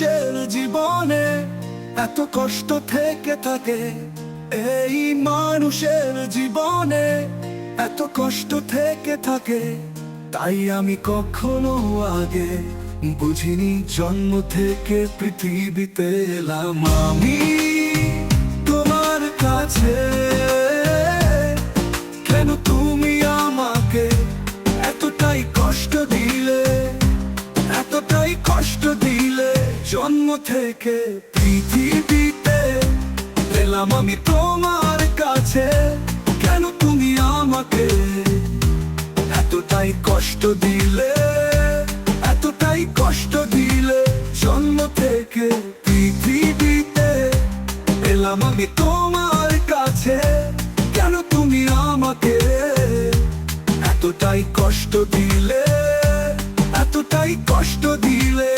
মানুষের জীবনে এত কষ্ট থেকে থাকে, এই মানুষের জীবনে এত কষ্ট থেকে থাকে। তাই আমি কখনো আগে বুঝিনি, জন্ম থেকে পৃথিবীতে এলাম আমি তোমার কাছে। কেন তুমি আমাকে এতটাই কষ্ট দিলে, এতটাই কষ্ট দিলে? জন্ম থেকে পৃথিবীতে এলাম আমি তোমার কাছে। কেন তুমি আমাকে এতটাই কষ্ট দিলে, এতটাই কষ্ট দিলে? জন্ম থেকে পৃথিবীতে এলাম আমি তোমার কাছে। কেন তুমি আমাকে এতটাই কষ্ট দিলে, এতটাই কষ্ট দিলে?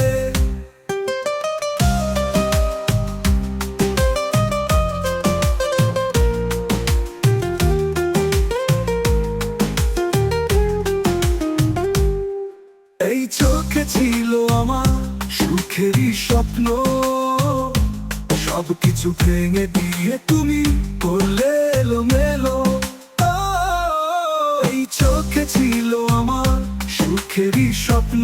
এই চোখে ছিল আমার সুখেরই স্বপ্ন, সবকিছু ভেঙে দিয়ে তুমি করলে এলোমেলো। এই চোখে ছিল আমার সুখেরই স্বপ্ন,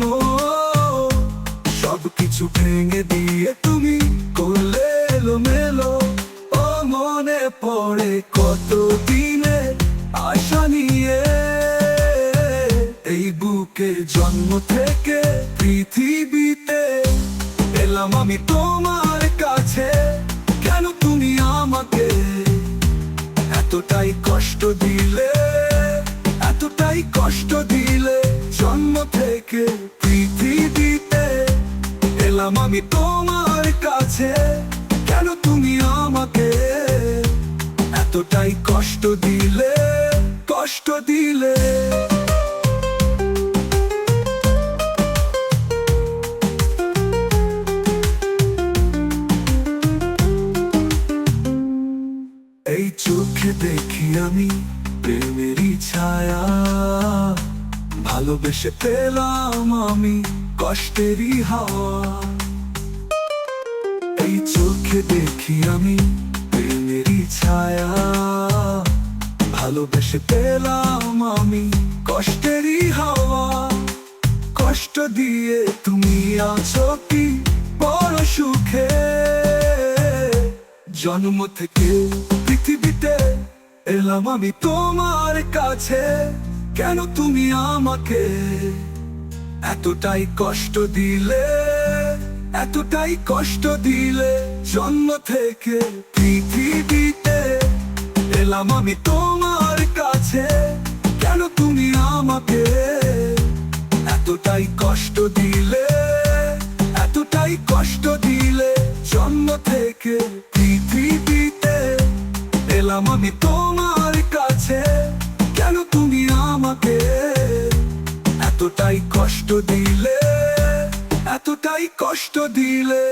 সবকিছু ভেঙে দিয়ে তুমি করলে এলোমেলো। ও মনে পড়ে কত দিনের আশা নিয়ে এই বুকে জন্ম থেকে পৃথিবীতে এলাম আমি তোমার কাছে। কেন তুমি আমাকে এতটাই কষ্ট দিলে, এতটাই কষ্ট দিলে? জন্ম থেকে পৃথিবীতে এলাম আমি তোমার কাছে। কেন তুমি আমাকে এতটাই কষ্ট দিলে, কষ্ট দিলে? এই চোখে দেখি আমি প্রেমেরই ছায়া, ভালোবেসে পেলাম আমি কষ্টেরই হাওয়া। এই চোখে দেখি আমি প্রেমেরই ছায়া, ভালোবেসে পেলাম আমি কষ্টেরই হাওয়া। কষ্ট দিয়ে তুমি আছো কি বড় সুখে? জন্ম থেকে পৃথিবীতে এলাম আমি তোমার কাছে। কেন তুমি আমাকে এতটাই কষ্ট দিলে, এতটাই কষ্ট দিলে? জন্ম থেকে পৃথিবীতে এলাম আমি তোমার কাছে। কেন তুমি আমাকে এতটাই কষ্ট দিলে, এতটাই কষ্ট দিলে? জন্ম থেকে পৃথিবীতে এলাম আমি তোমার কাছে। কেন তুমি আমাকে এতটাই কষ্ট দিলে, এতটাই কষ্ট দিলে?